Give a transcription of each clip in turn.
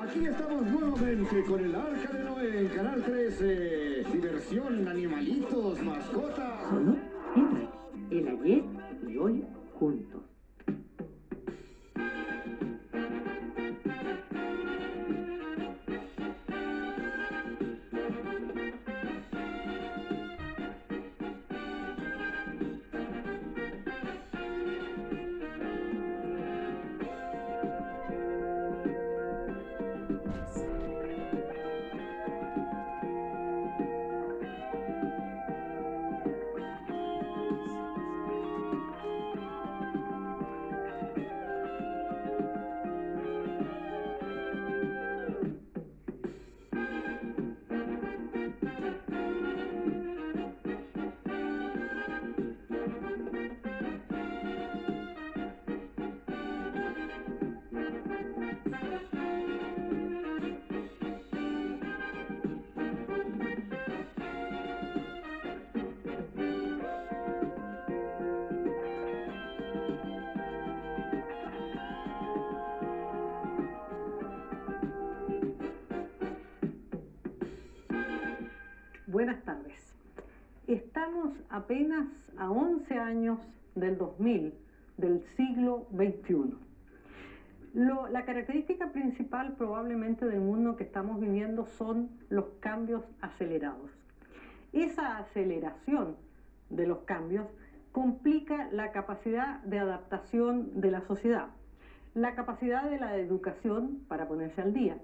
Aquí estamos nuevamente con el Arca de Noé en Canal 13. Diversión, animalitos, mascotas. Solo el ayer y hoy juntos. Buenas tardes. Estamos apenas a 11 años del 2000, del siglo XXI. La característica principal probablemente del mundo que estamos viviendo son los cambios acelerados. Esa aceleración de los cambios complica la capacidad de adaptación de la sociedad, la capacidad de la educación para ponerse al día,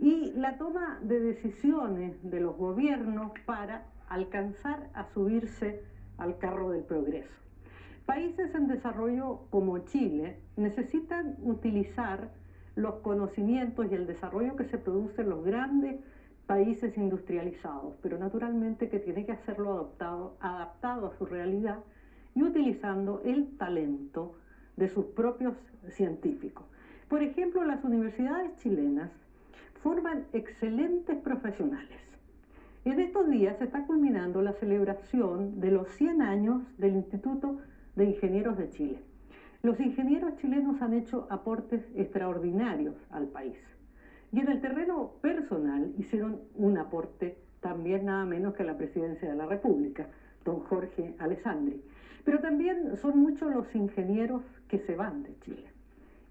y la toma de decisiones de los gobiernos para alcanzar a subirse al carro del progreso. Países en desarrollo como Chile necesitan utilizar los conocimientos y el desarrollo que se produce en los grandes países industrializados, pero naturalmente que tiene que hacerlo adaptado a su realidad y utilizando el talento de sus propios científicos. Por ejemplo, las universidades chilenas forman excelentes profesionales. En estos días se está culminando la celebración de los 100 años del Instituto de Ingenieros de Chile. Los ingenieros chilenos han hecho aportes extraordinarios al país. Y en el terreno personal hicieron un aporte también nada menos que la Presidencia de la República, don Jorge Alessandri. Pero también son muchos los ingenieros que se van de Chile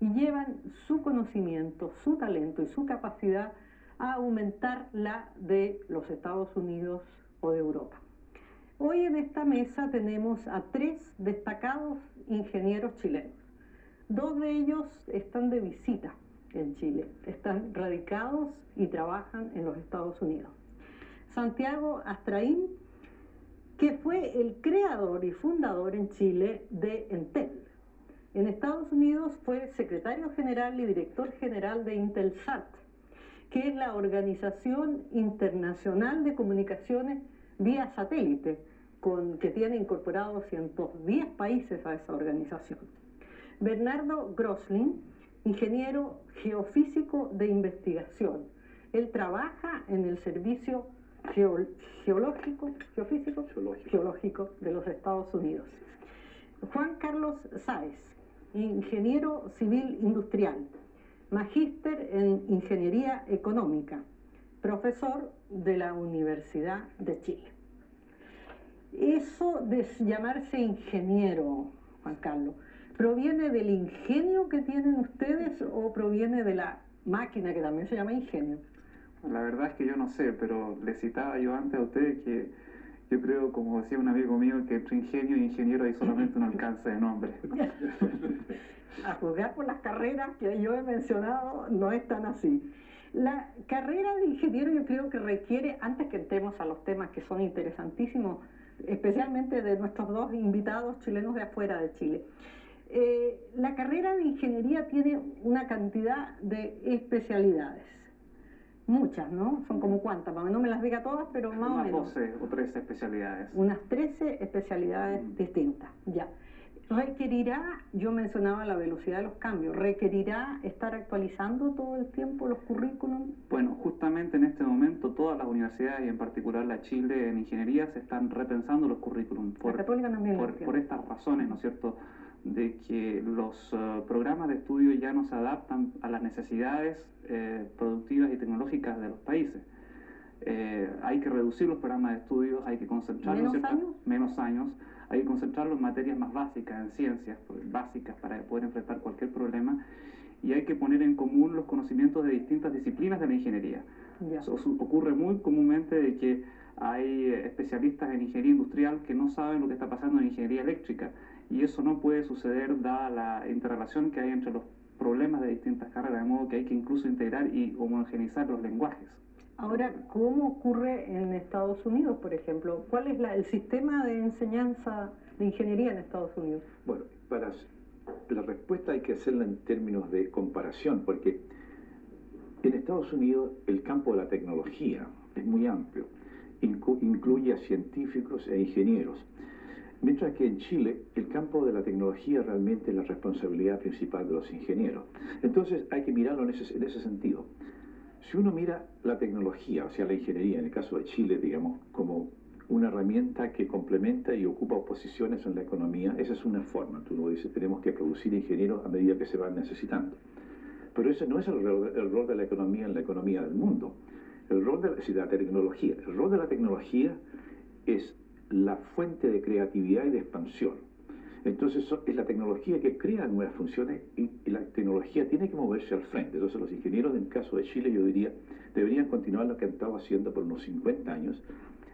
y llevan su conocimiento, su talento y su capacidad a aumentar la de los Estados Unidos o de Europa. Hoy en esta mesa tenemos a 3 destacados ingenieros chilenos. 2 de ellos están de visita en Chile, están radicados y trabajan en los Estados Unidos. Santiago Astraín, que fue el creador y fundador en Chile de Entel. En Estados Unidos fue secretario general y director general de Intelsat, que es la Organización Internacional de Comunicaciones vía satélite, que tiene incorporados 110 países a esa organización. Bernardo Grosling, ingeniero geofísico de investigación. Él trabaja en el Servicio Geológico de los Estados Unidos. Juan Carlos Sáez, ingeniero civil industrial, magíster en ingeniería económica, profesor de la Universidad de Chile. Eso de llamarse ingeniero, Juan Carlos, ¿proviene del ingenio que tienen ustedes o proviene de la máquina que también se llama ingenio? La verdad es que yo no sé, pero le citaba yo antes a ustedes que yo creo, como decía un amigo mío, que entre ingenio e ingeniero hay solamente un alcance de nombre. A juzgar por las carreras que yo he mencionado, no es tan así. La carrera de ingeniero yo creo que requiere, antes que entremos a los temas que son interesantísimos, especialmente de nuestros 2 invitados chilenos de afuera de Chile, la carrera de ingeniería tiene una cantidad de especialidades. Muchas, ¿no? Son como cuántas, no me las diga todas, pero más o menos. 12 o 13 especialidades. Unas 13 especialidades distintas, ya. Requerirá, yo mencionaba la velocidad de los cambios, ¿requerirá estar actualizando todo el tiempo los currículums? Bueno, justamente en este momento todas las universidades, y en particular la Chile en ingeniería, se están repensando los currículums La Católica también por estas razones, ¿no es cierto?, de que los programas de estudio ya no se adaptan a las necesidades productivas productivas y tecnológicas de los países. Hay que reducir los programas de estudios, hay que concentrarlos menos años, hay que concentrarlos en materias más básicas, en ciencias básicas para poder enfrentar cualquier problema, y hay que poner en común los conocimientos de distintas disciplinas de la ingeniería. Ocurre muy comúnmente de que hay especialistas en ingeniería industrial que no saben lo que está pasando en ingeniería eléctrica, y eso no puede suceder dada la interrelación que hay entre los problemas de distintas carreras, de modo que hay que incluso integrar y homogeneizar los lenguajes. Ahora, ¿cómo ocurre en Estados Unidos, por ejemplo? ¿Cuál es el sistema de enseñanza de ingeniería en Estados Unidos? Bueno, la respuesta hay que hacerla en términos de comparación, porque en Estados Unidos el campo de la tecnología es muy amplio, incluye a científicos e ingenieros, mientras que en Chile el campo de la tecnología realmente es la responsabilidad principal de los ingenieros. Entonces hay que mirarlo en ese sentido. Si uno mira la tecnología, o sea, la ingeniería, en el caso de Chile, digamos, como una herramienta que complementa y ocupa posiciones en la economía, esa es una forma. Tú lo dices, tenemos que producir ingenieros a medida que se van necesitando. Pero ese no es el rol de la economía en la economía del mundo. El rol de la tecnología. El rol de la tecnología es la fuente de creatividad y de expansión. Entonces es la tecnología que crea nuevas funciones y la tecnología tiene que moverse al frente. Entonces los ingenieros, en el caso de Chile, yo diría, deberían continuar lo que han estado haciendo por unos 50 años,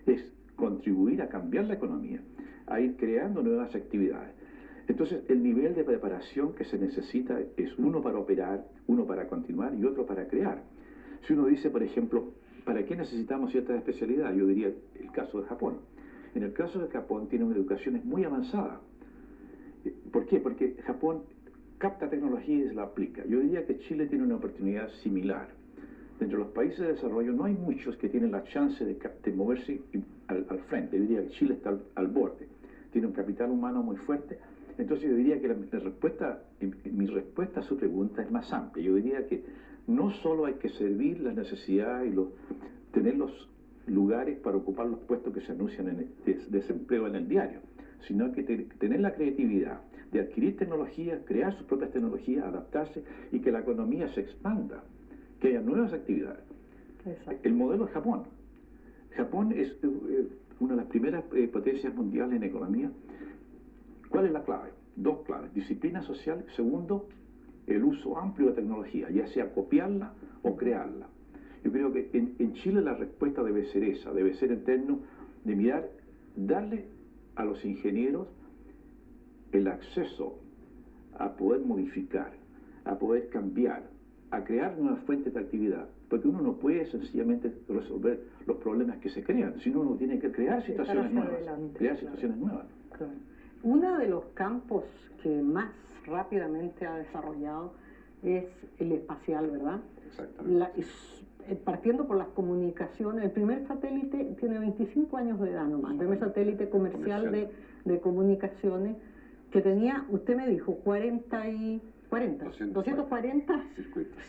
es contribuir a cambiar la economía, a ir creando nuevas actividades. Entonces el nivel de preparación que se necesita es uno para operar, uno para continuar y otro para crear. Si uno dice, por ejemplo, ¿para qué necesitamos ciertas especialidades? Yo diría el caso de Japón. En el caso de Japón tiene una educación muy avanzada. ¿Por qué? Porque Japón capta tecnología y se la aplica. Yo diría que Chile tiene una oportunidad similar. Dentro de los países de desarrollo no hay muchos que tienen la chance de moverse al frente. Yo diría que Chile está al borde. Tiene un capital humano muy fuerte. Entonces yo diría que mi respuesta a su pregunta es más amplia. Yo diría que no solo hay que servir las necesidades y tener los lugares para ocupar los puestos que se anuncian en desempleo en el diario, sino que tener la creatividad de adquirir tecnología, crear sus propias tecnologías, adaptarse y que la economía se expanda, que haya nuevas actividades. Exacto. El modelo de Japón. Japón es una de las primeras potencias mundiales en economía. ¿Cuál es la clave? Dos claves: disciplina social. Segundo, el uso amplio de tecnología, ya sea copiarla o crearla. Yo creo que en Chile la respuesta debe ser esa, debe ser en términos de mirar, darle a los ingenieros el acceso a poder modificar, a poder cambiar, a crear nuevas fuentes de actividad, porque uno no puede sencillamente resolver los problemas que se crean, sino uno tiene que crear situaciones nuevas. Claro. Uno de los campos que más rápidamente ha desarrollado es el espacial, ¿verdad? Exactamente. Partiendo por las comunicaciones, el primer satélite tiene 25 años de edad nomás, el primer satélite comercial de comunicaciones que tenía, usted me dijo, 240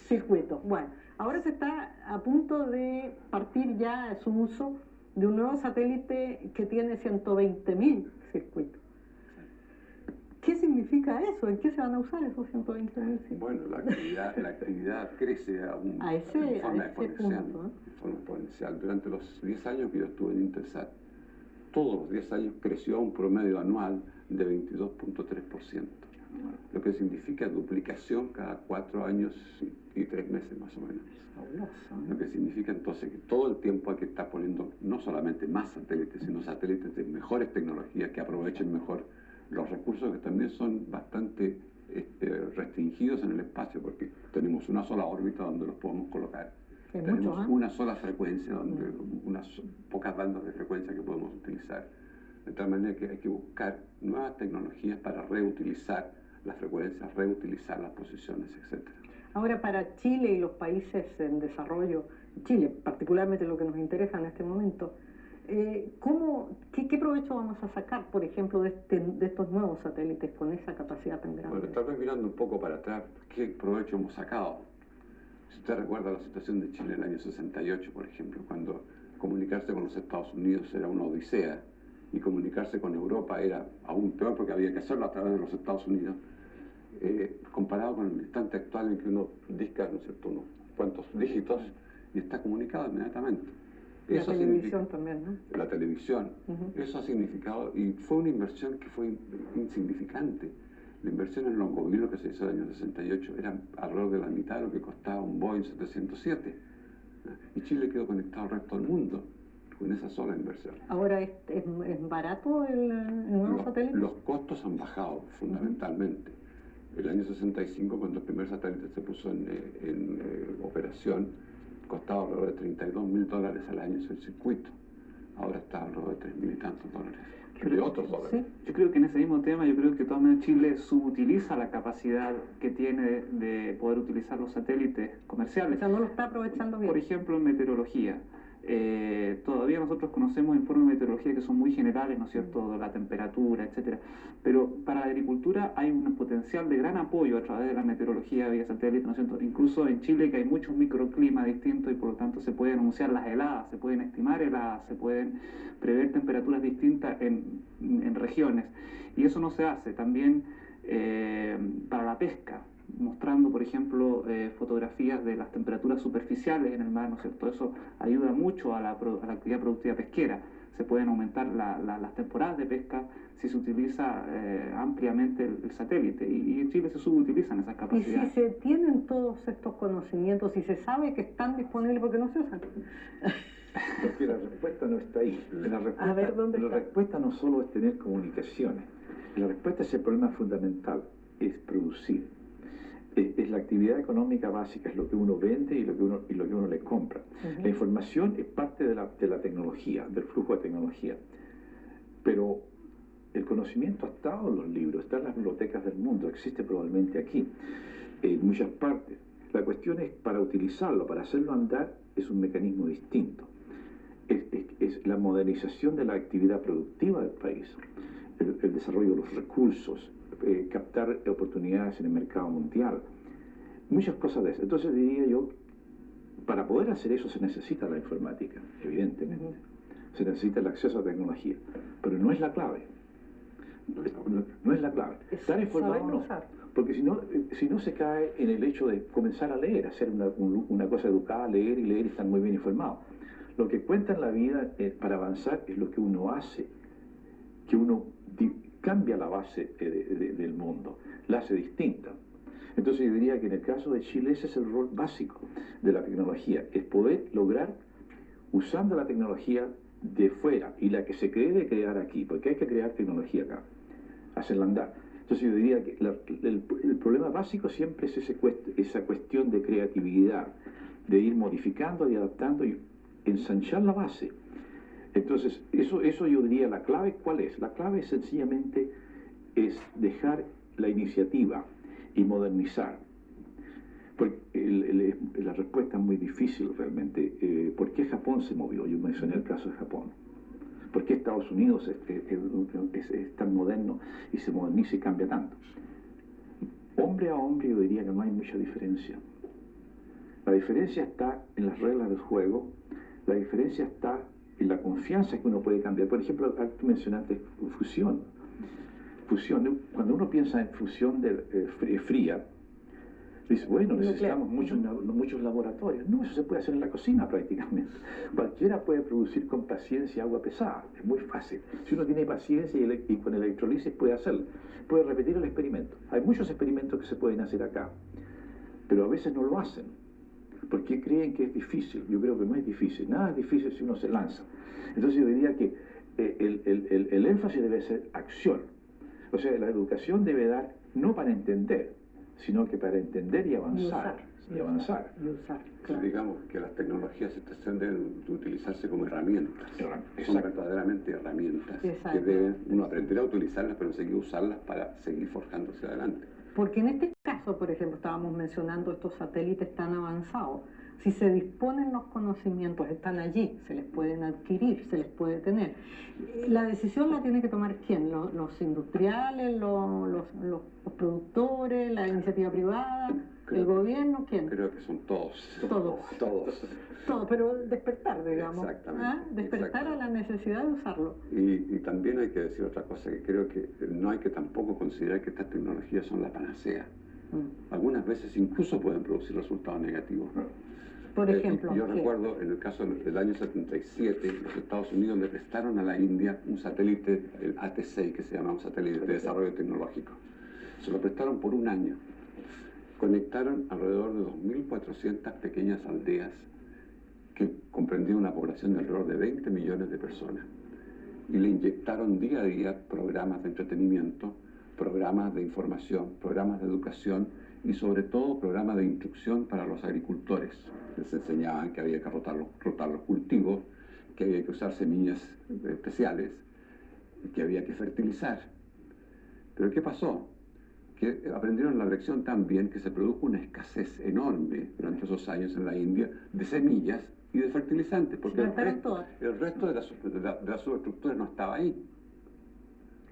circuitos. Bueno, ahora se está a punto de partir ya su uso de un nuevo satélite que tiene 120.000 circuitos. ¿Qué significa eso? ¿En qué se van a usar esos 120.000 circuitos? Bueno, la actividad crece de forma exponencial. Durante los 10 años que yo estuve en Intelsat, todos los 10 años creció a un promedio anual de 22.3%, lo que significa duplicación cada 4 años y 3 meses más o menos. Lo que significa entonces que todo el tiempo hay que estar poniendo no solamente más satélites, sino satélites de mejores tecnologías que aprovechen mejor los recursos, que también son bastante restringidos en el espacio, porque tenemos una sola órbita donde los podemos colocar. Tenemos una sola frecuencia, donde unas pocas bandas de frecuencia que podemos utilizar. De tal manera que hay que buscar nuevas tecnologías para reutilizar las frecuencias, reutilizar las posiciones, etc. Ahora, para Chile y los países en desarrollo, Chile particularmente lo que nos interesa en este momento, ¿qué provecho vamos a sacar, por ejemplo, de estos nuevos satélites con esa capacidad tan grande? Bueno, tal vez mirando un poco para atrás, ¿qué provecho hemos sacado? Si usted recuerda la situación de Chile en el año 68, por ejemplo, cuando comunicarse con los Estados Unidos era una odisea y comunicarse con Europa era aún peor porque había que hacerlo a través de los Estados Unidos, comparado con el instante actual en que uno disca, ¿no es cierto?, unos cuantos dígitos y está comunicado inmediatamente. La televisión también, ¿no? La televisión. Eso ha significado, y fue una inversión que fue insignificante. La inversión en Longovillo que se hizo en el año 68 era alrededor de la mitad de lo que costaba un Boeing 707. Y Chile quedó conectado al resto del mundo con esa sola inversión. Ahora, ¿es barato el nuevo satélite? Los costos han bajado fundamentalmente. El año 65, cuando el primer satélite se puso en operación, costaba alrededor de $32.000 al año el circuito. Ahora está alrededor de $3.000 y tantos dólares. De otros dólares. Sí. Yo creo que en ese mismo tema, yo creo que de todas maneras Chile subutiliza la capacidad que tiene de poder utilizar los satélites comerciales. O sea, no lo está aprovechando bien. Por ejemplo, en meteorología. Todavía nosotros conocemos informes de meteorología que son muy generales, ¿no es cierto?, la temperatura, etcétera. Pero para la agricultura hay un potencial de gran apoyo a través de la meteorología vía satélite, ¿no es cierto? Incluso en Chile, que hay muchos microclimas distintos y por lo tanto se pueden anunciar las heladas, se pueden estimar heladas, se pueden prever temperaturas distintas en regiones. Y eso no se hace. También para la pesca, mostrando, por ejemplo, fotografías de las temperaturas superficiales en el mar, ¿no es cierto? Eso ayuda mucho a la actividad productiva pesquera. Se pueden aumentar las temporadas de pesca si se utiliza ampliamente el satélite. Y en Chile se subutilizan esas capacidades. Y si se tienen todos estos conocimientos y se sabe que están disponibles, ¿por qué no se usan? Porque la respuesta no está ahí. A ver, ¿dónde está? La respuesta no solo es tener comunicaciones. La respuesta es el problema fundamental, es producir. Es la actividad económica básica, es lo que uno vende y lo que uno le compra. La información es parte de la tecnología, del flujo de tecnología. Pero el conocimiento ha estado en los libros, está en las bibliotecas del mundo, existe probablemente aquí, en muchas partes. La cuestión es, para utilizarlo, para hacerlo andar, es un mecanismo distinto. Es la modernización de la actividad productiva del país, el desarrollo de los recursos, captar oportunidades en el mercado mundial, muchas cosas de eso. Entonces diría yo, para poder hacer eso se necesita la informática, evidentemente. Se necesita el acceso a tecnología, pero no es la clave. No es la clave. Estar informado o no. Porque si no se cae en el hecho de comenzar a leer, hacer una cosa educada, leer y estar muy bien informado. Lo que cuenta en la vida para avanzar es lo que uno hace, que uno cambia la base del mundo, la hace distinta. Entonces yo diría que en el caso de Chile ese es el rol básico de la tecnología, es poder lograr, usando la tecnología de fuera y la que se debe crear aquí, porque hay que crear tecnología acá, hacerla andar. Entonces yo diría que el problema básico siempre es esa cuestión de creatividad, de ir modificando y adaptando y ensanchar la base. Entonces, eso yo diría, la clave, ¿cuál es? La clave sencillamente es dejar la iniciativa y modernizar. Porque la respuesta es muy difícil realmente. ¿Por qué Japón se movió? Yo mencioné el caso de Japón. ¿Por qué Estados Unidos es tan moderno y se moderniza y cambia tanto? Hombre a hombre yo diría que no hay mucha diferencia. La diferencia está en las reglas del juego, la diferencia está en la confianza que uno puede cambiar. Por ejemplo, tú mencionaste fusión. Cuando uno piensa en fusión fría, dice, bueno, necesitamos muchos laboratorios. No, eso se puede hacer en la cocina prácticamente. Cualquiera puede producir con paciencia agua pesada, es muy fácil. Si uno tiene paciencia y con electrolisis puede hacerlo, puede repetir el experimento. Hay muchos experimentos que se pueden hacer acá, pero a veces no lo hacen, porque creen que es difícil. Yo creo que no es difícil, nada es difícil si uno se lanza. Entonces yo diría que el énfasis debe ser acción. O sea, la educación debe dar no para entender, sino que para entender y avanzar. Y usar. Claro. Digamos que las tecnologías deben utilizarse como herramientas. Son verdaderamente herramientas que deben uno aprender a utilizarlas, pero seguir usarlas para seguir forjándose adelante. Porque en este caso, por ejemplo, estábamos mencionando estos satélites tan avanzados. Si se disponen los conocimientos, están allí, se les pueden adquirir, se les puede tener. La decisión la tiene que tomar ¿quién? Los industriales, los productores, la iniciativa privada, el gobierno, ¿quién? Creo que son todos. Todos, pero despertar, digamos. Exactamente. Despertar a la necesidad de usarlo. Y también hay que decir otra cosa, que creo que no hay que tampoco considerar que estas tecnologías son la panacea. Algunas veces incluso pueden producir resultados negativos. Por ejemplo, yo recuerdo en el caso del año 77, los Estados Unidos le prestaron a la India un satélite, el AT-6, que se llama un satélite de desarrollo tecnológico. Se lo prestaron por un año. Conectaron alrededor de 2.400 pequeñas aldeas que comprendían una población de alrededor de 20 millones de personas. Y le inyectaron día a día programas de entretenimiento, programas de información, programas de educación y sobre todo programas de instrucción para los agricultores. Les enseñaban que había que rotar los cultivos, que había que usar semillas especiales, que había que fertilizar. Pero ¿qué pasó? Que aprendieron la lección también que se produjo una escasez enorme durante esos años en la India de semillas y de fertilizantes, porque el resto de la subestructura no estaba ahí.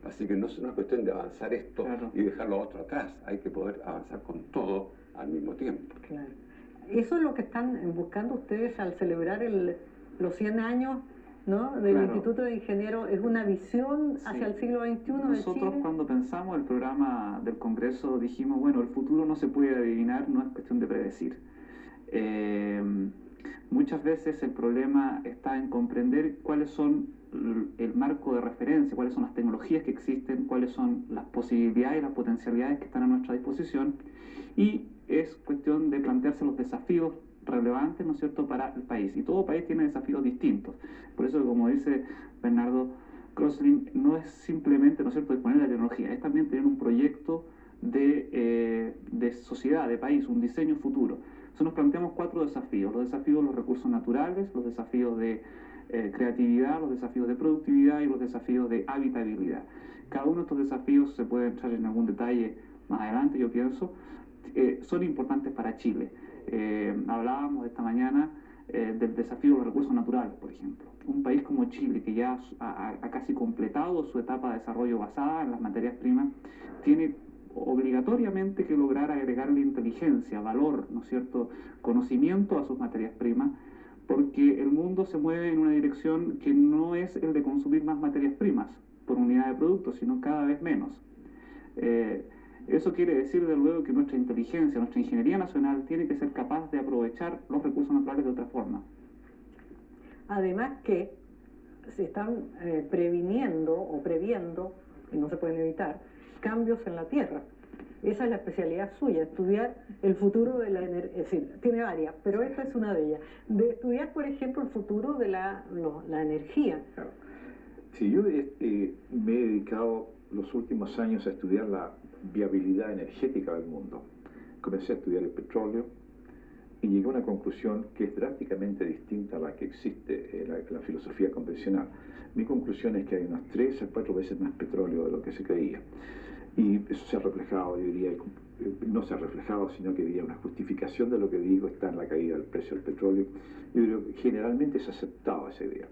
Así que no es una cuestión de avanzar esto y dejar lo otro atrás, hay que poder avanzar con todo al mismo tiempo. Claro. Eso es lo que están buscando ustedes al celebrar los 100 años, ¿no?, del Instituto de Ingenieros. Es una visión hacia el siglo XXI de Chile. Nosotros cuando pensamos el programa del Congreso dijimos, bueno, el futuro no se puede adivinar, no es cuestión de predecir. Muchas veces el problema está en comprender cuáles son el marco de referencia, cuáles son las tecnologías que existen, cuáles son las posibilidades y las potencialidades que están a nuestra disposición, y es cuestión de plantearse los desafíos relevantes, ¿no es cierto?, para el país. Y todo país tiene desafíos distintos. Por eso, como dice Bernardo Crossley, no es simplemente, ¿no es cierto?, disponer de la tecnología, es también tener un proyecto de sociedad, de país, un diseño futuro. Entonces nos planteamos 4 desafíos: los desafíos de los recursos naturales, los desafíos de creatividad, los desafíos de productividad y los desafíos de habitabilidad. Cada uno de estos desafíos se puede entrar en algún detalle más adelante, yo pienso, son importantes para Chile. Hablábamos esta mañana del desafío de los recursos naturales, por ejemplo. Un país como Chile, que ya ha casi completado su etapa de desarrollo basada en las materias primas, tiene obligatoriamente que lograr agregarle inteligencia, valor, ¿no es cierto?, conocimiento a sus materias primas, porque el mundo se mueve en una dirección que no es el de consumir más materias primas por unidad de producto, sino cada vez menos. Eso quiere decir, desde luego, que nuestra inteligencia, nuestra ingeniería nacional tiene que ser capaz de aprovechar los recursos naturales de otra forma. Además que se están previendo, y no se pueden evitar, cambios en la Tierra. Esa es la especialidad suya, estudiar el futuro de la energía. Es decir, tiene varias, pero esta es una de ellas. De estudiar, por ejemplo, el futuro de la energía. Claro. Sí, yo me he dedicado los últimos años a estudiar la viabilidad energética del mundo. Comencé a estudiar el petróleo y llegué a una conclusión que es drásticamente distinta a la que existe en la filosofía convencional. Mi conclusión es que hay unas 3 a 4 veces más petróleo de lo que se creía. Y eso se ha reflejado, yo diría, no se ha reflejado, sino que diría una justificación de lo que digo está en la caída del precio del petróleo. Yo creo que generalmente se ha aceptado esa idea.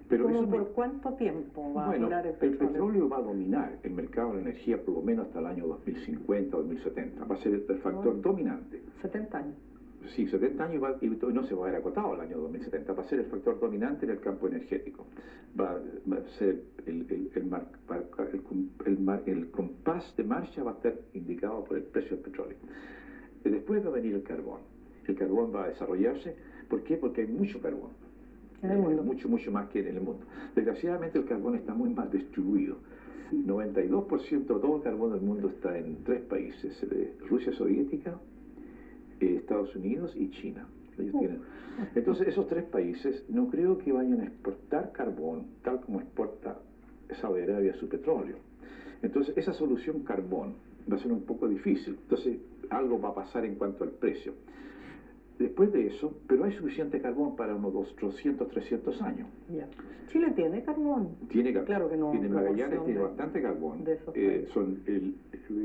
Pero eso ¿por cuánto tiempo va a durar el petróleo? El petróleo va a dominar el mercado de la energía por lo menos hasta el año 2050 o 2070. Va a ser el factor dominante. 70 años. Sí, 70 años y no se va a ver acotado el año 2070. Va a ser el factor dominante en el campo energético. Va a ser el compás de marcha va a estar indicado por el precio del petróleo. Y después va a venir el carbón. El carbón va a desarrollarse. ¿Por qué? Porque hay mucho carbón. En el mundo. Mucho más que en el mundo. Desgraciadamente el carbón está muy mal distribuido. 92% de todo el carbón del mundo está en 3 países: Rusia soviética, Estados Unidos y China. Entonces esos 3 países no creo que vayan a exportar carbón tal como exporta Saudi Arabia su petróleo. Entonces esa solución carbón va a ser un poco difícil. Entonces algo va a pasar en cuanto al precio. Después de eso, pero hay suficiente carbón para unos 200, 300 años. Ya. Chile tiene carbón. Tiene carbón. Claro que no. Tiene Magallanes, tiene bastante carbón. Son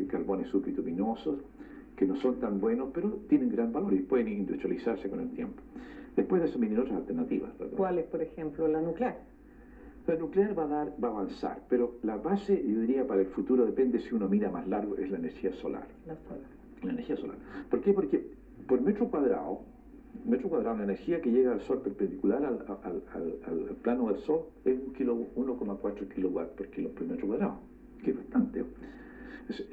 carbones sublituminosos, que no son tan buenos, pero tienen gran valor y pueden industrializarse con el tiempo. Después de eso vienen otras alternativas, ¿verdad? ¿Cuáles, por ejemplo? La nuclear. La nuclear va a avanzar, pero la base, yo diría, para el futuro depende si uno mira más largo, es la energía solar. La energía solar. ¿Por qué? Porque por metro cuadrado, la energía que llega al sol perpendicular al plano del sol es 1,4 kilowatts por metro cuadrado, que es bastante. Es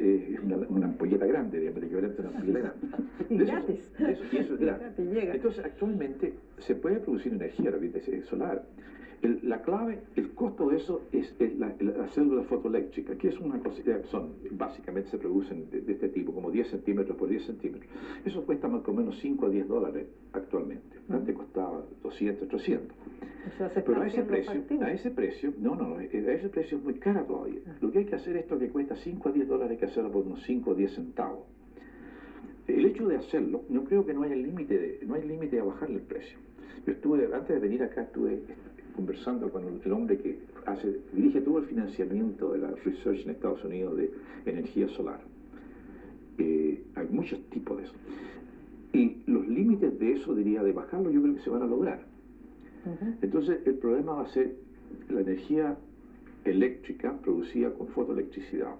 una ampolleta grande, digamos, el equivalente a una ampolleta grande. Y eso es gratis. Entonces, actualmente se puede producir energía solar. La clave, el costo de eso es la célula fotoeléctrica, que es una cosa, básicamente se producen de este tipo, como 10 centímetros por 10 centímetros. Eso cuesta más o menos 5 a 10 dólares actualmente. Antes costaba 200, 300. Pero a ese precio es muy caro todavía. Lo que hay que hacer, esto que cuesta 5 a 10 dólares, hay que hacerlo por unos 5 o 10 centavos. El hecho de hacerlo, no creo que no hay límite a bajarle el precio. Yo antes de venir acá, estuve conversando con el hombre que dirige todo el financiamiento de la research en Estados Unidos de energía solar. Hay muchos tipos de eso. Y los límites de eso, de bajarlo, yo creo que se van a lograr. Entonces, el problema va a ser la energía eléctrica producida con fotoelectricidad.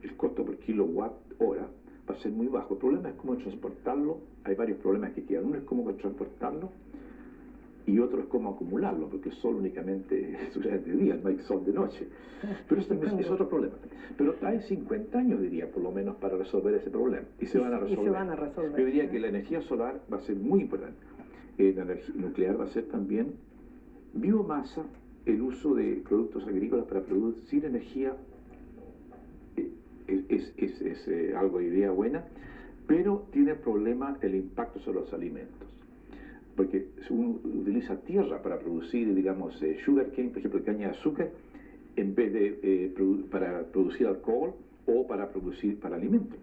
El costo por kilowatt hora va a ser muy bajo. El problema es cómo transportarlo. Hay varios problemas que quedan. Uno es cómo transportarlo y otro es cómo acumularlo, porque el sol únicamente sucede de día, no hay sol de noche. Pero eso es otro problema. Pero hay 50 años, diría, por lo menos, para resolver ese problema. Y se van a resolver. Yo diría que la energía solar va a ser muy importante. La energía nuclear va a ser también biomasa, el uso de productos agrícolas para producir energía es algo de idea buena, pero tiene problema el impacto sobre los alimentos. Porque si uno utiliza tierra para producir, digamos, sugarcane, por ejemplo, caña de azúcar, en vez de para producir alcohol o para alimentos.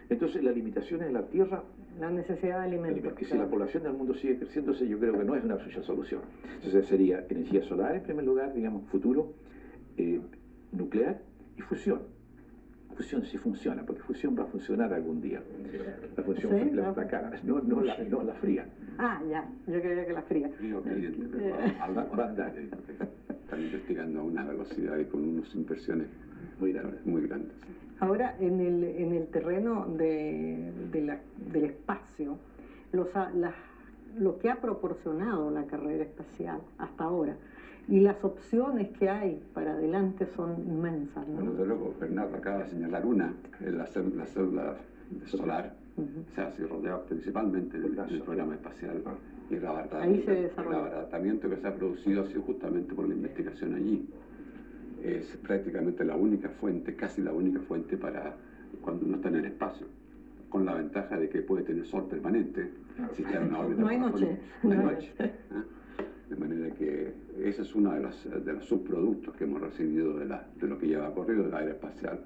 Entonces, la limitación es la tierra. La necesidad de alimentos. Y si la población del mundo sigue creciéndose, yo creo que no es una solución. Entonces, sería energía solar en primer lugar, digamos, futuro, nuclear y fusión. Fusión sí funciona, porque fusión va a funcionar algún día. La fusión la cara, no la fría. Ah, ya, yo creía que la fría. Frío caliente, pero están investigando a una velocidad y con unas inversiones muy grandes. Ahora, en el terreno del espacio, lo que ha proporcionado la carrera espacial hasta ahora y las opciones que hay para adelante son inmensas, ¿no? Bueno, desde luego, Bernardo acaba de señalar una, la célula solar, se ha desarrollado principalmente en el programa espacial, y el abaratamiento que se ha producido ha sido justamente por la investigación allí. Es prácticamente la única fuente, casi la única fuente para cuando uno está en el espacio, con la ventaja de que puede tener sol permanente, si está en una órbita. No hay noche. De manera que ese es uno de los subproductos que hemos recibido de lo que lleva corrido del aire espacial.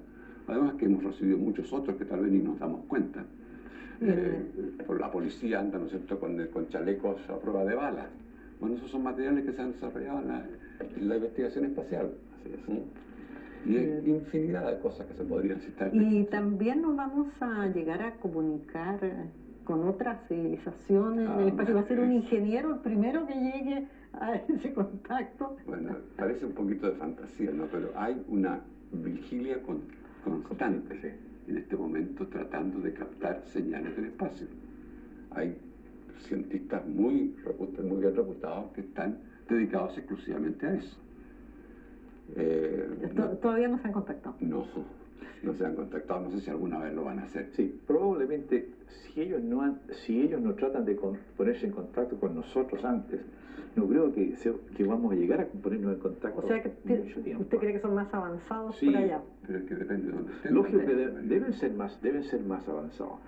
Además que hemos recibido muchos otros que tal vez ni nos damos cuenta. Por la policía anda, ¿no es cierto?, con chalecos a prueba de balas. Bueno, esos son materiales que se han desarrollado en la investigación espacial. Y hay infinidad de cosas que se podrían citar. Y también nos vamos a llegar a comunicar con otras civilizaciones en el espacio. Va a ser un ingeniero el primero que llegue a ese contacto. Bueno, parece un poquito de fantasía, ¿no? Pero hay una vigilia constante en este momento tratando de captar señales del espacio. Hay cientistas muy bien reputados que están dedicados exclusivamente a eso. ¿Todavía no se han contactado? No se han contactado, no sé si alguna vez lo van a hacer. Sí, probablemente si ellos no tratan de ponerse en contacto con nosotros antes, no creo que vamos a llegar a ponernos en contacto. O sea, que ¿usted cree que son más avanzados sí, por allá? Pero es que depende de dónde estén. Lógico que deben ser más avanzados.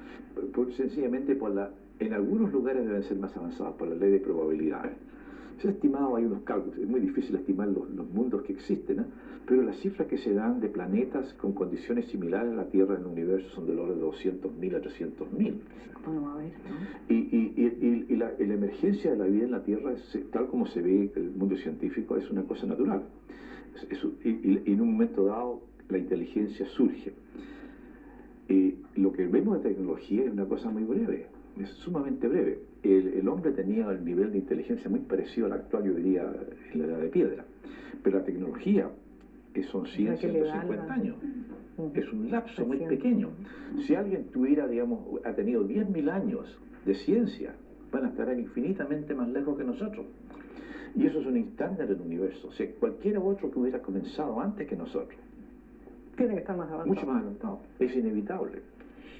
Sencillamente en algunos lugares deben ser más avanzados por la ley de probabilidades. Se ha estimado, hay unos cálculos, es muy difícil estimar los mundos que existen, ¿eh? Pero las cifras que se dan de planetas con condiciones similares a la Tierra en el universo son del orden de 200.000 a 300.000. Bueno, a ver, ¿no? Y la emergencia de la vida en la Tierra, tal como se ve en el mundo científico, es una cosa natural. Y en un momento dado la inteligencia surge. Lo que vemos de tecnología es una cosa muy breve, es sumamente breve. El hombre tenía el nivel de inteligencia muy parecido al actual, yo diría, en la edad de piedra. Pero la tecnología, que son 100, 150 años, es un lapso muy pequeño. Si alguien ha tenido 10.000 años de ciencia, van a estar infinitamente más lejos que nosotros. Y eso es un instante en el universo. O sea, cualquier otro que hubiera comenzado antes que nosotros. Tiene que estar más avanzado. Mucho más adelantado. Es inevitable.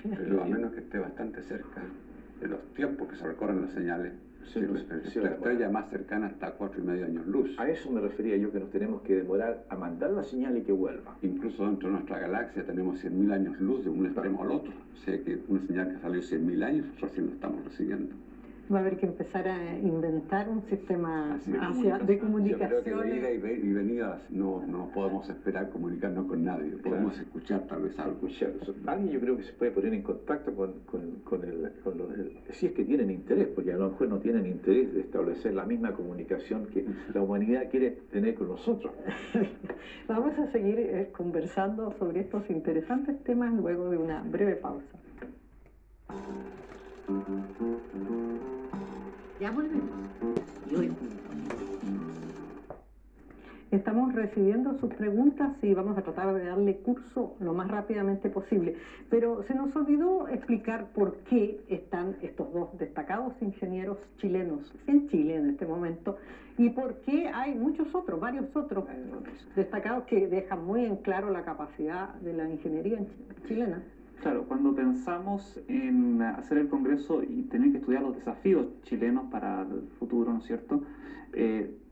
Pero a menos que esté bastante cerca de los tiempos que se recorren las señales. La estrella más cercana está a 4,5 años luz. A eso me refería yo, que nos tenemos que demorar a mandar la señal y que vuelva. Incluso dentro de nuestra galaxia tenemos 100.000 años luz de un extremo al otro. O sea que una señal que salió 100.000 años, recién lo estamos recibiendo. Va a haber que empezar a inventar un sistema de comunicaciones. Yo creo que de ida y venida no podemos esperar comunicarnos con nadie. Podemos escuchar tal vez algo. Alguien yo creo que se puede poner en contacto si es que tienen interés, porque a lo mejor no tienen interés de establecer la misma comunicación que la humanidad quiere tener con nosotros. Vamos a seguir conversando sobre estos interesantes temas luego de una breve pausa. Ya volvemos. Y hoy Estamos recibiendo sus preguntas y vamos a tratar de darle curso lo más rápidamente posible. Pero se nos olvidó explicar por qué están estos dos destacados ingenieros chilenos en Chile en este momento y por qué hay varios otros destacados que dejan muy en claro la capacidad de la ingeniería chilena. Claro, cuando pensamos en hacer el Congreso y tener que estudiar los desafíos chilenos para el futuro, ¿no es cierto?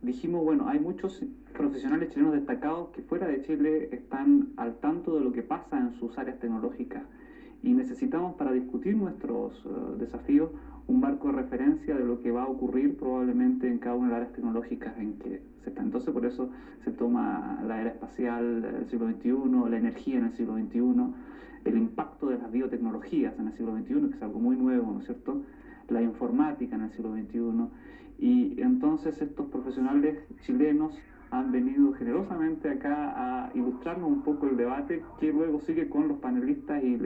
Dijimos, bueno, hay muchos profesionales chilenos destacados que fuera de Chile están al tanto de lo que pasa en sus áreas tecnológicas y necesitamos para discutir nuestros desafíos un marco de referencia de lo que va a ocurrir probablemente en cada una de las áreas tecnológicas en que se está. Entonces por eso se toma la era espacial del siglo XXI, la energía en el siglo XXI, el impacto de las biotecnologías en el siglo XXI, que es algo muy nuevo, ¿no es cierto?, la informática en el siglo XXI, y entonces estos profesionales chilenos han venido generosamente acá a ilustrarnos un poco el debate que luego sigue con los panelistas y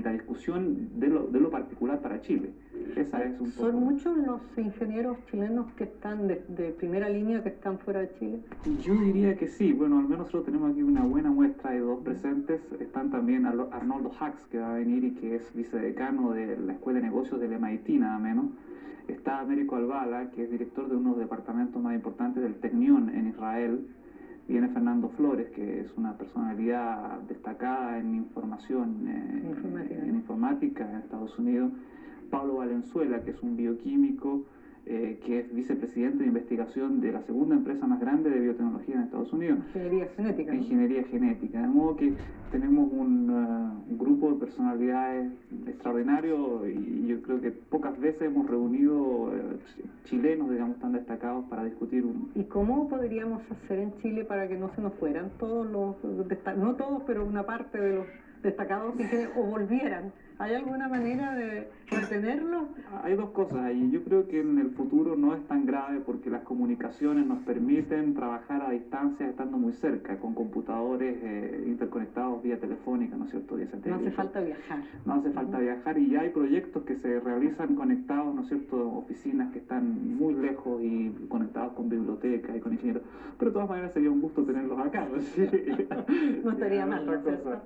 la discusión de lo particular para Chile. Esa es un poco... ¿Son muchos los ingenieros chilenos que están de primera línea, que están fuera de Chile? Yo diría que sí. Bueno, al menos nosotros tenemos aquí una buena muestra de dos presentes. Están también Arnoldo Hacks, que va a venir y que es vicedecano de la Escuela de Negocios del MIT, nada menos. Está Américo Albala, que es director de uno de los departamentos más importantes del Tecnión en Israel. Viene Fernando Flores, que es una personalidad destacada en información, en informática en Estados Unidos. Pablo Valenzuela, que es un bioquímico, que es vicepresidente de investigación de la segunda empresa más grande de biotecnología en Estados Unidos. Ingeniería genética. ¿No? Ingeniería genética. De modo que tenemos un grupo de personalidades extraordinario y yo creo que pocas veces hemos reunido chilenos, digamos, tan destacados para discutir ¿Y cómo podríamos hacer en Chile para que no se nos fueran todos los, no todos, pero una parte de los destacados o volvieran? ¿Hay alguna manera de retenerlos? Hay dos cosas ahí. Yo creo que en el futuro no es tan grave porque las comunicaciones nos permiten trabajar a distancia estando muy cerca, con computadores interconectados vía telefónica, ¿no es cierto? Vía satélite. No hace falta viajar. No hace falta viajar y ya hay proyectos que se realizan conectados, ¿no es cierto? Oficinas que están muy lejos y conectados con bibliotecas y con ingenieros. Pero de todas maneras sería un gusto tenerlos acá, ¿no? Sí. No estaría mal, ¿no es cierto?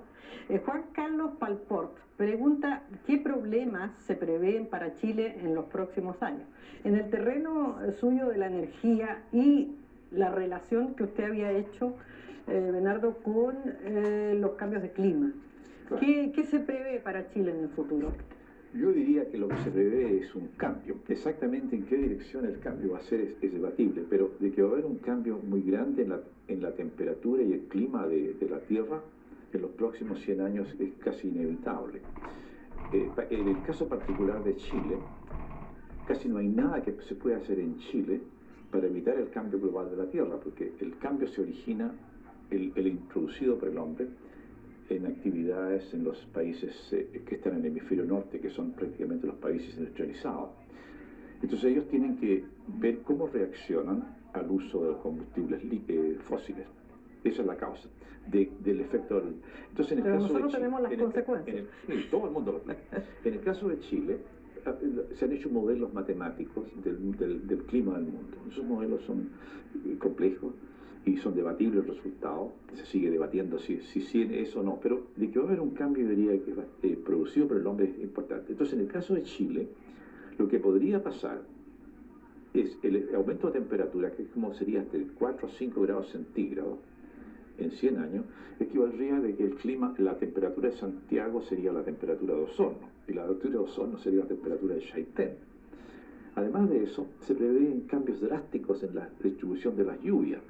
Juan Carlos Palport pregunta ¿qué problemas se prevén para Chile en los próximos años? En el terreno suyo de la energía y la relación que usted había hecho, Bernardo, con los cambios de clima. Claro. ¿Qué se prevé para Chile en el futuro? Yo diría que lo que se prevé es un cambio. Exactamente en qué dirección el cambio va a ser es debatible, pero de que va a haber un cambio muy grande en la temperatura y el clima de la Tierra en los próximos 100 años es casi inevitable. En el caso particular de Chile, casi no hay nada que se pueda hacer en Chile para evitar el cambio global de la Tierra, porque el cambio se origina, el introducido por el hombre, en actividades en los países que están en el hemisferio norte, que son prácticamente los países industrializados. Entonces ellos tienen que ver cómo reaccionan al uso de los combustibles fósiles. Esa es la causa del efecto. Entonces, en el Pero caso nosotros de Chile, tenemos las consecuencias. Todo el mundo lo tiene. En el caso de Chile, se han hecho modelos matemáticos del clima del mundo. Esos modelos son complejos y son debatibles los resultados. Se sigue debatiendo si es o no, pero de que va a haber un cambio, diría que producido por el hombre es importante. Entonces, en el caso de Chile, lo que podría pasar es el aumento de temperatura, que como sería hasta 4 o 5 grados centígrados, en 100 años, equivaldría de que el clima, la temperatura de Santiago sería la temperatura de Osorno, y la temperatura de Osorno sería la temperatura de Chaitén. Además de eso, se prevén cambios drásticos en la distribución de las lluvias.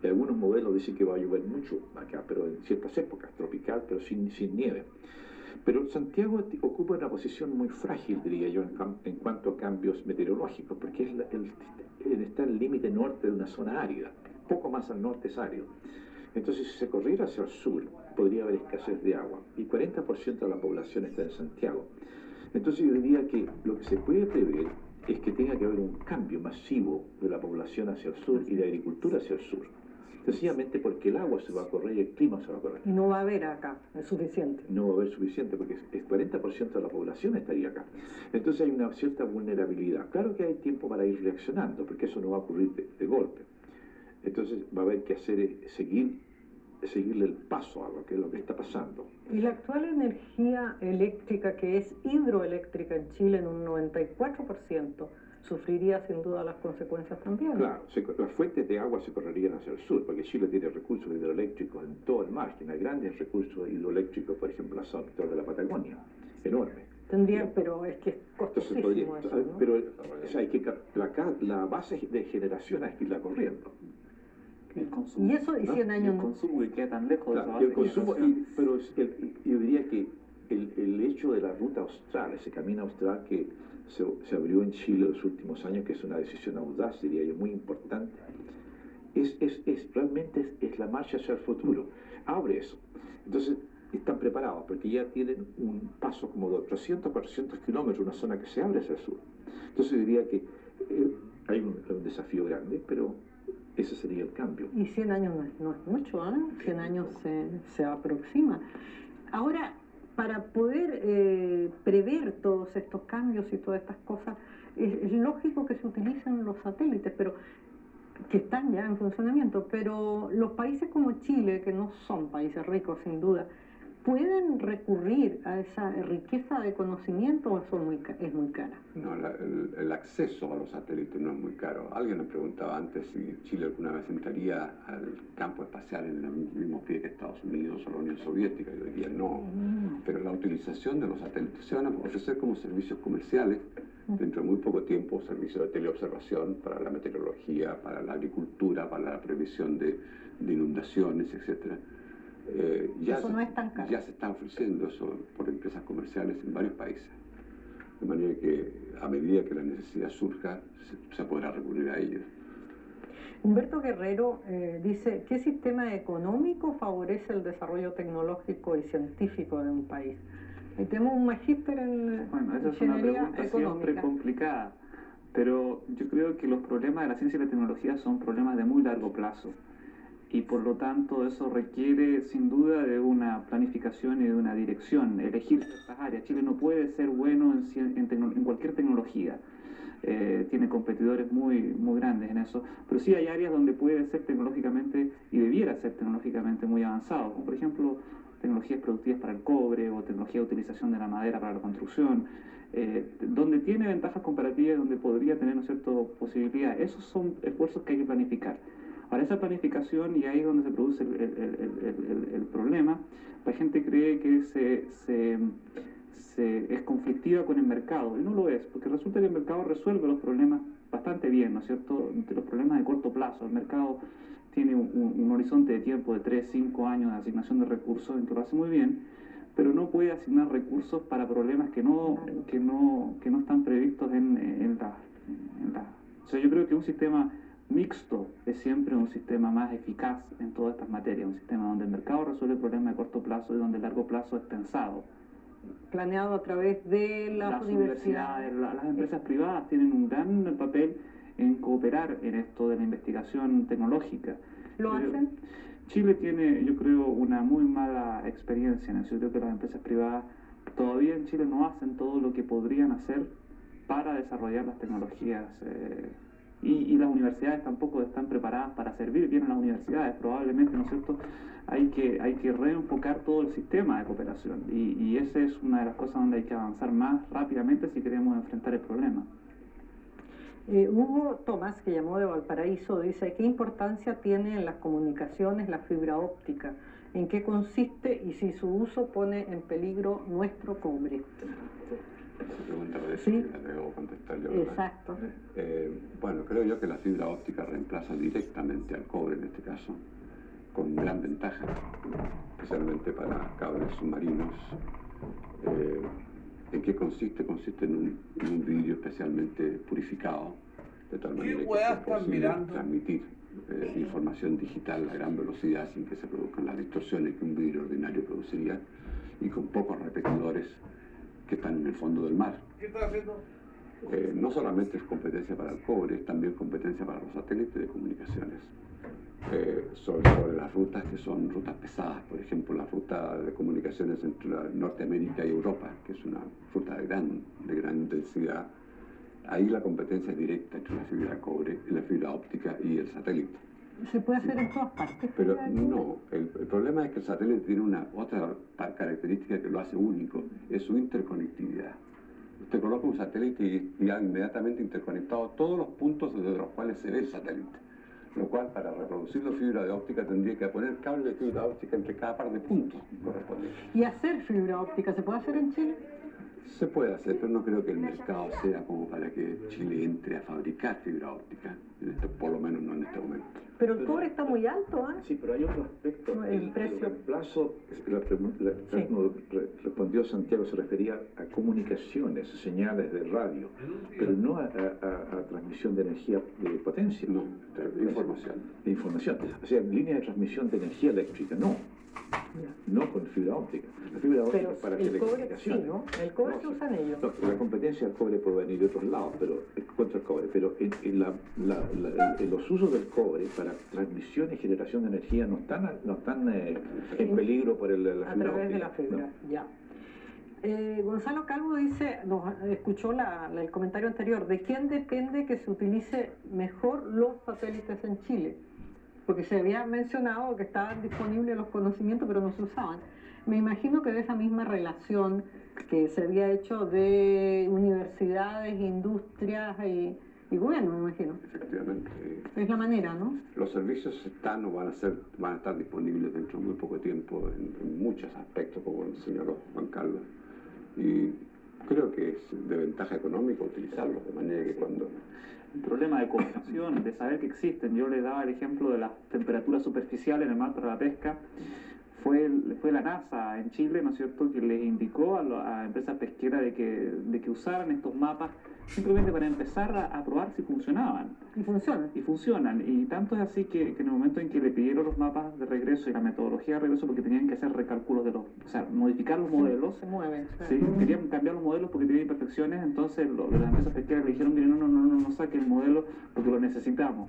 Algunos modelos dicen que va a llover mucho acá, pero en ciertas épocas, tropical, pero sin nieve. Pero Santiago ocupa una posición muy frágil, diría yo, en cuanto a cambios meteorológicos, porque está en el límite norte de una zona árida, poco más al norte es árido. Entonces, si se corriera hacia el sur, podría haber escasez de agua, y 40% de la población está en Santiago. Entonces, yo diría que lo que se puede prever es que tenga que haber un cambio masivo de la población hacia el sur y de agricultura hacia el sur. Sencillamente porque el agua se va a correr y el clima se va a correr. Y no va a haber acá, es suficiente. No va a haber suficiente porque el 40% de la población estaría acá. Entonces hay una cierta vulnerabilidad. Claro que hay tiempo para ir reaccionando, porque eso no va a ocurrir de golpe. Entonces va a haber que hacer seguirle el paso a lo que es lo que está pasando. Y la actual energía eléctrica, que es hidroeléctrica en Chile en un 94%, sufriría sin duda las consecuencias también. Claro, las fuentes de agua se correrían hacia el sur, porque Chile tiene recursos hidroeléctricos en todo el margen. Hay grandes recursos hidroeléctricos, por ejemplo, la zona de la Patagonia, enorme. Tendría, pero es que es costosísimo eso, ¿no? Pero o sea, hay que, la base de generación hay que irla corriendo. El consumo, y eso y 100 años el consumo y queda tan lejos claro, de el consumo, pero yo diría que el hecho de la ruta austral, ese camino austral que se abrió en Chile en los últimos años, que es una decisión audaz, diría yo, muy importante, realmente es la marcha hacia el futuro. Abre eso. Entonces, están preparados, porque ya tienen un paso como de 300, 400 kilómetros, una zona que se abre hacia el sur. Entonces, diría que hay un desafío grande, pero ese sería el cambio. Y 100 años no es mucho, ¿eh? 100 años se aproxima. Ahora, para poder prever todos estos cambios y todas estas cosas, es lógico que se utilicen los satélites, pero que están ya en funcionamiento, pero los países como Chile, que no son países ricos sin duda, ¿pueden recurrir a esa riqueza de conocimiento o eso es muy cara? No, el acceso a los satélites no es muy caro. Alguien me preguntaba antes si Chile alguna vez entraría al campo espacial en el mismo pie que Estados Unidos o la Unión Soviética. Yo diría no, pero la utilización de los satélites se van a ofrecer como servicios comerciales dentro de muy poco tiempo, servicios de teleobservación para la meteorología, para la agricultura, para la previsión de inundaciones, etcétera. Eso no es tan caro. Ya se está ofreciendo eso por empresas comerciales en varios países. De manera que a medida que la necesidad surja, se podrá recurrir a ellos. Humberto Guerrero dice, ¿qué sistema económico favorece el desarrollo tecnológico y científico de un país? Tenemos un magíster en esa es una pregunta siempre complicada, pero yo creo que los problemas de la ciencia y la tecnología son problemas de muy largo plazo. Y por lo tanto eso requiere sin duda de una planificación y de una dirección, elegir ciertas áreas. Chile no puede ser bueno en cualquier tecnología, tiene competidores muy grandes en eso, pero sí hay áreas donde puede ser tecnológicamente y debiera ser tecnológicamente muy avanzado, como por ejemplo tecnologías productivas para el cobre o tecnología de utilización de la madera para la construcción, donde tiene ventajas comparativas, donde podría tener, ¿no es cierto?, posibilidades. Esos son esfuerzos que hay que planificar. Para esa planificación, y ahí es donde se produce el problema, la gente cree que es conflictiva con el mercado, y no lo es, porque resulta que el mercado resuelve los problemas bastante bien, ¿no es cierto?, los problemas de corto plazo. El mercado tiene un horizonte de tiempo de 3, 5 años de asignación de recursos, en que lo hace muy bien, pero no puede asignar recursos para problemas que no están previstos en la... O sea, yo creo que un sistema mixto es siempre un sistema más eficaz en todas estas materias, un sistema donde el mercado resuelve problemas de corto plazo y donde el largo plazo es pensado. Planeado a través de las universidades. Las empresas privadas tienen un gran papel en cooperar en esto de la investigación tecnológica. ¿Lo hacen? Chile tiene, yo creo, una muy mala experiencia en eso. Yo creo que las empresas privadas todavía en Chile no hacen todo lo que podrían hacer para desarrollar las tecnologías y las universidades tampoco están preparadas para servir bien a las universidades. Probablemente, ¿no es cierto?, hay que reenfocar todo el sistema de cooperación y esa es una de las cosas donde hay que avanzar más rápidamente si queremos enfrentar el problema. Hugo Tomás, que llamó de Valparaíso, dice: ¿qué importancia tiene en las comunicaciones la fibra óptica? ¿En qué consiste y si su uso pone en peligro nuestro cobre? Esa pregunta parece ¿Sí? que la debo contestar yo, ¿verdad? Exacto. Bueno, creo yo que la fibra óptica reemplaza directamente al cobre en este caso, con gran ventaja, especialmente para cables submarinos. ¿En qué consiste? Consiste en un vidrio especialmente purificado, de tal manera que es posible transmitir información digital a gran velocidad sin que se produzcan las distorsiones que un vidrio ordinario produciría, y con pocos repetidores que están en el fondo del mar. ¿Qué estás haciendo? No solamente es competencia para el cobre, es también competencia para los satélites de comunicaciones. Sobre las rutas que son rutas pesadas, por ejemplo, la ruta de comunicaciones entre Norteamérica y Europa, que es una ruta de gran intensidad. Ahí la competencia es directa entre la fibra de cobre, la fibra óptica y el satélite. ¿Se puede hacer en todas partes? Pero no, el problema es que el satélite tiene una otra característica que lo hace único, es su interconectividad. Usted coloca un satélite y ya inmediatamente interconectado todos los puntos desde los cuales se ve el satélite. Lo cual, para reproducir la fibra de óptica, tendría que poner cable de fibra óptica entre cada par de puntos correspondientes. ¿Y hacer fibra óptica se puede hacer en Chile? Se puede hacer, pero no creo que el mercado sea como para que Chile entre a fabricar fibra óptica, por lo menos no en este momento. Pero el cobre está muy alto, ¿eh? Sí, pero hay otro aspecto. El precio. Reemplazo, como respondió Santiago, se refería a comunicaciones, señales de radio, pero no a transmisión de energía de potencia. No, de información. De información. O sea, línea de transmisión de energía eléctrica, no. No con fibra óptica. La fibra óptica es para telecomunicaciones. Sí, ¿no? El cobre se usa en ello. No, la competencia del cobre puede venir de otros lados, pero contra el cobre. Pero en los usos del cobre para transmisión y generación de energía no están en peligro por la fibra óptica. A través de la fibra, no. Ya. Gonzalo Calvo dice, nos escuchó el comentario anterior: ¿de quién depende que se utilice mejor los satélites en Chile? Porque se había mencionado que estaban disponibles los conocimientos, pero no se usaban. Me imagino que de esa misma relación que se había hecho de universidades, industrias y gobierno, me imagino. Efectivamente. Es la manera, ¿no? Los servicios están o van a estar disponibles dentro de muy poco tiempo en muchos aspectos, como señaló Juan Carlos. Y creo que es de ventaja económica utilizarlos, de manera que cuando... El problema de cooperación, de saber que existen. Yo le daba el ejemplo de las temperaturas superficiales en el mar para la pesca. Fue la NASA en Chile, ¿no es cierto?, que les indicó a empresas pesqueras de que usaran estos mapas simplemente para empezar a probar si funcionaban. Y funcionan. Y funcionan. Y tanto es así que en el momento en que le pidieron los mapas de regreso y la metodología de regreso, porque tenían que hacer recálculos o sea, modificar los modelos. Se mueven. Sí, querían cambiar los modelos porque tenían imperfecciones, entonces las empresas pesqueras le dijeron: mire, no saquen el modelo porque lo necesitamos.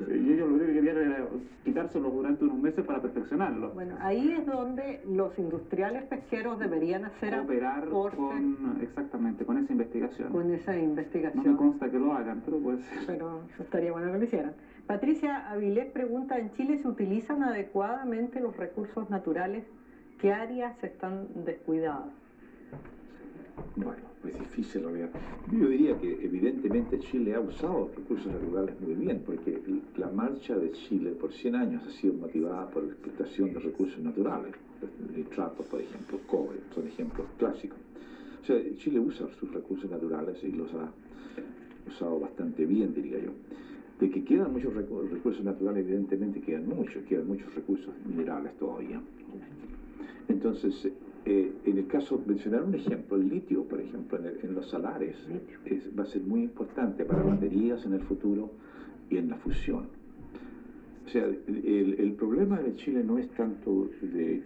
Y ellos lo único que querían era quitárselo durante unos meses para perfeccionarlo. Bueno, ahí es donde los industriales pesqueros deberían hacer cooperar exactamente con esa investigación. Con esa investigación. No me consta que lo hagan, pero puede ser. Pero estaría bueno que lo hicieran. Patricia Avilés pregunta: ¿en Chile se utilizan adecuadamente los recursos naturales? ¿Qué áreas están descuidadas? Bueno, es difícil en realidad. Yo diría que evidentemente Chile ha usado los recursos naturales muy bien, porque la marcha de Chile por 100 años ha sido motivada por la explotación de recursos naturales. Nitratos, por ejemplo, cobre, son ejemplos clásicos. O sea, Chile usa sus recursos naturales y los ha usado bastante bien, diría yo. De que quedan muchos recursos naturales, evidentemente quedan muchos recursos minerales todavía. Entonces, en el caso, mencionar un ejemplo, el litio, por ejemplo, en los salares, va a ser muy importante para baterías en el futuro y en la fusión. O sea, el problema de Chile no es tanto de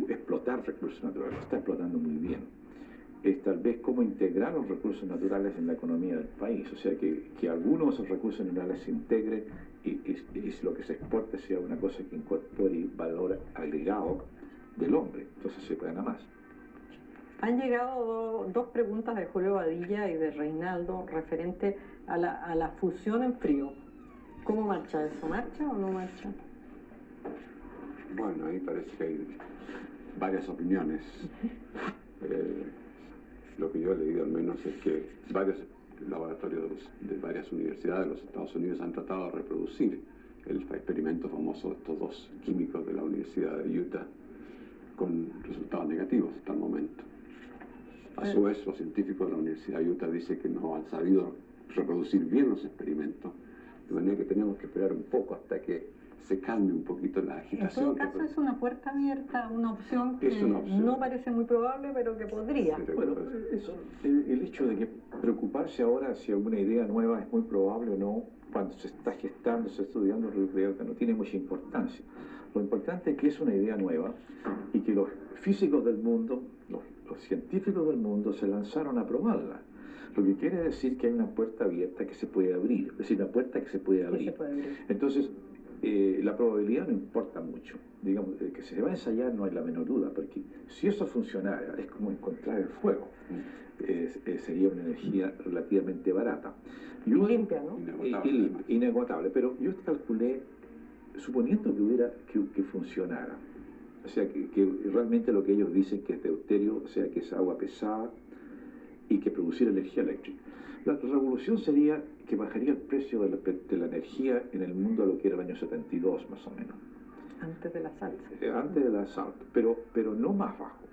explotar recursos naturales, lo está explotando muy bien. Es tal vez cómo integrar los recursos naturales en la economía del país, o sea, que algunos de esos recursos naturales se integren y lo que se exporte sea una cosa que incorpore valor agregado del hombre, entonces se pueden más. Han llegado dos preguntas de Julio Badilla y de Reinaldo referente a la fusión en frío. ¿Cómo marcha eso? ¿Marcha o no marcha? Bueno, ahí parece que hay varias opiniones. Lo que yo he leído al menos es que varios laboratorios de varias universidades de los Estados Unidos han tratado de reproducir el experimento famoso de estos dos químicos de la Universidad de Utah con resultados negativos hasta el momento. A su vez, los científicos de la Universidad de Utah dicen que no han sabido reproducir bien los experimentos, de manera que tenemos que esperar un poco hasta que se calme un poquito la agitación. En todo caso es una puerta abierta, una opción que no parece muy probable, pero que podría. Bueno, el hecho de que preocuparse ahora si alguna idea nueva es muy probable o no, cuando se está gestando, se está estudiando, creo que no tiene mucha importancia. Lo importante es que es una idea nueva y que los físicos del mundo, los científicos del mundo se lanzaron a probarla. Lo que quiere decir que hay una puerta abierta que se puede abrir, es decir, una puerta que se puede abrir. Entonces, la probabilidad no importa mucho. Digamos, que se va a ensayar no hay la menor duda, porque si eso funcionara, es como encontrar el fuego. Sería una energía relativamente barata. Y limpia, ¿no? Inagotable. Pero yo calculé, suponiendo que funcionara, o sea, que realmente lo que ellos dicen que es deuterio, o sea, que es agua pesada y que produciera energía eléctrica. La revolución sería que bajaría el precio de la energía en el mundo a lo que era el año 72, más o menos. Antes del asalto. Antes del asalto, pero no más bajo.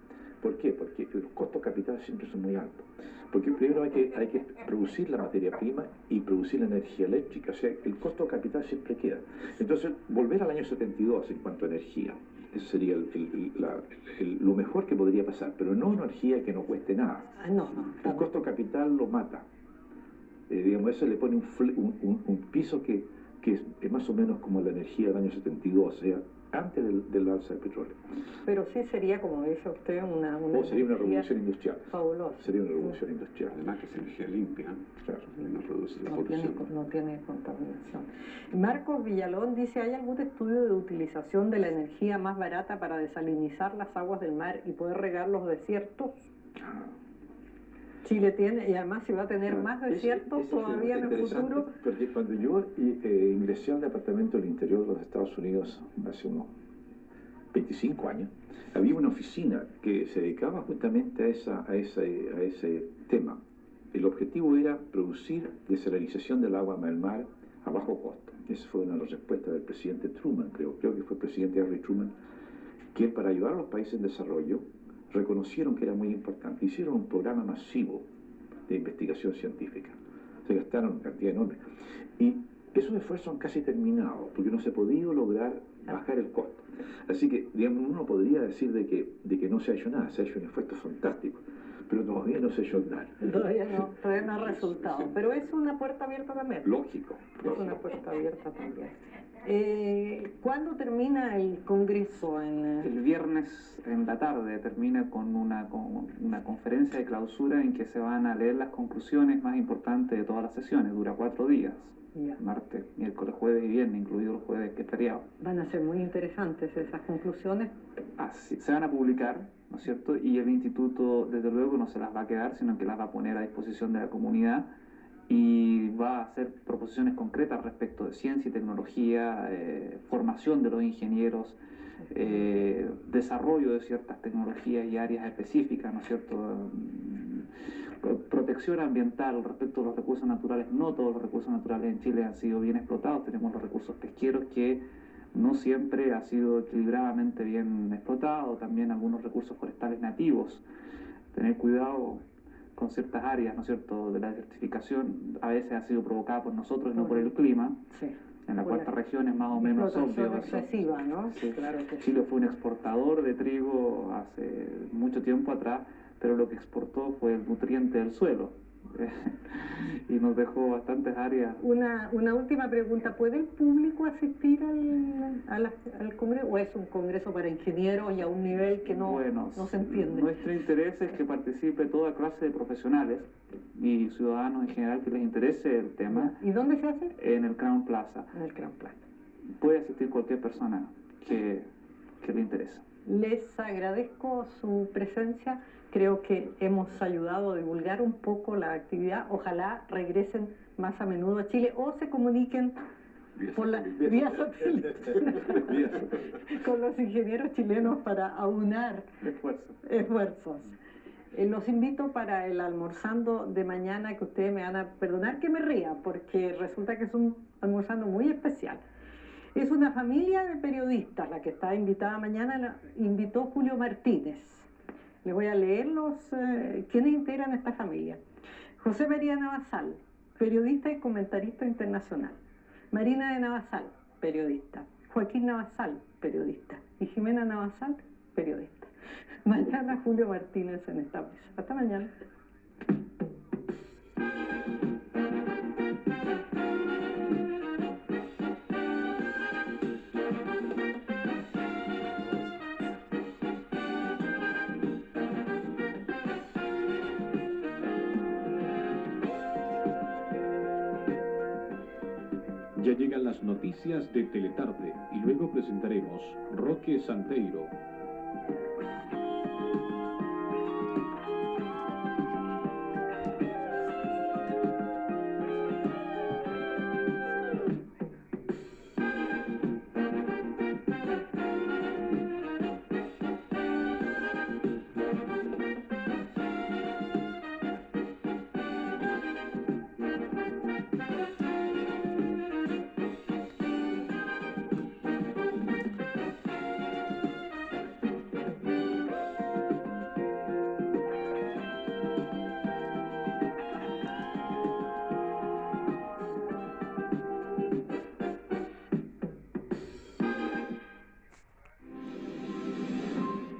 ¿Por qué? Porque los costos capital siempre son muy altos. Porque primero hay que producir la materia prima y producir la energía eléctrica. O sea, el costo capital siempre queda. Entonces, volver al año 72 en cuanto a energía, eso sería lo mejor que podría pasar. Pero no energía que no cueste nada. El costo capital lo mata. Digamos, eso le pone un piso que es más o menos como la energía del año 72, o sea, antes del alza del petróleo. Pero sí sería, como dice usted, sería una revolución industrial. Fabulosa. Sería una revolución industrial. Además que es energía limpia, claro, no produce no tiene contaminación. Marcos Villalón dice, ¿hay algún estudio de utilización de la energía más barata para desalinizar las aguas del mar y poder regar los desiertos? Chile tiene, y además si va a tener más desiertos todavía en el futuro. Porque cuando yo ingresé al Departamento del Interior de los Estados Unidos hace unos 25 años, había una oficina que se dedicaba justamente a ese tema. El objetivo era producir desalinización del agua del mar a bajo costo. Esa fue una de las respuestas del presidente Truman, creo que fue el presidente Harry Truman, que para ayudar a los países en desarrollo reconocieron que era muy importante. Hicieron un programa masivo de investigación científica. Se gastaron una cantidad enorme. Y esos esfuerzos han casi terminado, porque no se ha podido lograr bajar el costo. Así que, digamos, uno podría decir de que no se ha hecho nada, se ha hecho un esfuerzo fantástico, pero todavía no se ha hecho nada. Todavía no ha resultado. Pero es una puerta abierta también. Lógico. Es una puerta abierta también. ¿Cuándo termina el Congreso? El viernes en la tarde termina con una conferencia de clausura en que se van a leer las conclusiones más importantes de todas las sesiones. Dura 4 días. Martes, miércoles, jueves y viernes, incluido el jueves que es feriado. Van a ser muy interesantes esas conclusiones. Así, se van a publicar, ¿no es cierto? Y el instituto, desde luego, no se las va a quedar, sino que las va a poner a disposición de la comunidad y va a hacer proposiciones concretas respecto de ciencia y tecnología, formación de los ingenieros, desarrollo de ciertas tecnologías y áreas específicas, ¿no es cierto? Protección ambiental respecto a los recursos naturales. No todos los recursos naturales en Chile han sido bien explotados. Tenemos los recursos pesqueros que no siempre ha sido equilibradamente bien explotado, también algunos recursos forestales nativos. Tener cuidado con ciertas áreas, ¿no es cierto?, de la desertificación, a veces ha sido provocada por nosotros y no por el clima. Sí. En la cuarta región es más o menos obvio. Excesiva, ¿no? Sí. Claro que sí. Chile fue un exportador de trigo hace mucho tiempo atrás, pero lo que exportó fue el nutriente del suelo y nos dejó bastantes áreas. Una última pregunta, ¿puede el público asistir al Congreso o es un Congreso para ingenieros y a un nivel que no se entiende? Nuestro interés es que participe toda clase de profesionales y ciudadanos en general que les interese el tema. ¿Y dónde se hace? En el Crown Plaza. En el Crown Plaza. Puede asistir cualquier persona que le interese. Les agradezco su presencia. Creo que hemos ayudado a divulgar un poco la actividad. Ojalá regresen más a menudo a Chile o se comuniquen por la vía satélite con los ingenieros chilenos para aunar esfuerzos. Los invito para el almorzando de mañana, que ustedes me van a perdonar que me ría, porque resulta que es un almorzando muy especial. Es una familia de periodistas la que está invitada mañana, la invitó Julio Martínez. Les voy a leer quienes integran esta familia. José María Navasal, periodista y comentarista internacional. Marina de Navasal, periodista. Joaquín Navasal, periodista. Y Jimena Navasal, periodista. Mañana Julio Martínez en esta mesa. Hasta mañana. Ya llegan las noticias de Teletarde y luego presentaremos Roque Santeiro.